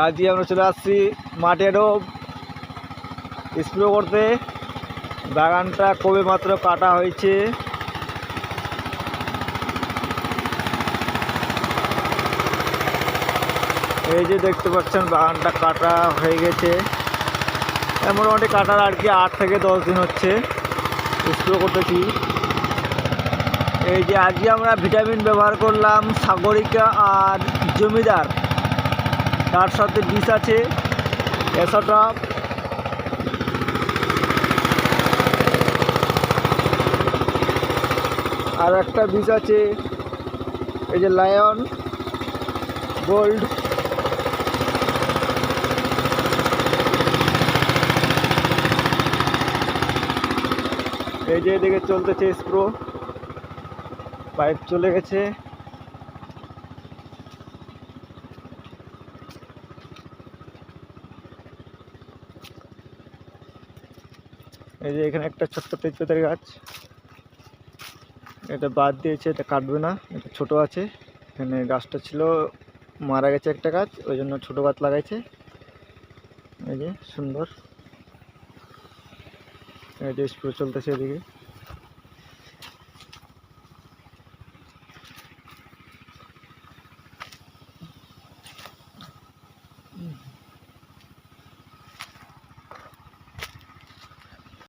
আজকে আমরা চলে আসছি মাঠেরও স্প্রে করতে। বাগানটা কবে মাত্র কাটা হয়েছে। এই যে দেখতে পাচ্ছেন বাগানটা কাটা হয়ে গেছে। মোটামুটি কাটার আর কি 8 থেকে 10 দিন হচ্ছে স্প্রে করতেছি। এই যে আজকে আমরা ভিটামিন ব্যবহার করলাম সাগরিকা আর জমিদার, তার সাথে বিষ আছে এসোটপ। আর একটা বীজ আছে এই যে লায়ন গোল্ড। এই যে এদিকে চলতেছে স্প্রো, পাইপ চলে গেছে। এই যে এখানে একটা ছোট্ট তেজপাতার গাছ, এটা বাদ দিয়েছে, এটা কাটবে না, এটা ছোট আছে। এখানে গাছটা ছিল মারা গেছে একটা গাছ, ওই জন্য ছোট গাছ লাগাইছে। এই যে সুন্দর, এই যে স্প্রে চলতেছে এদিকে।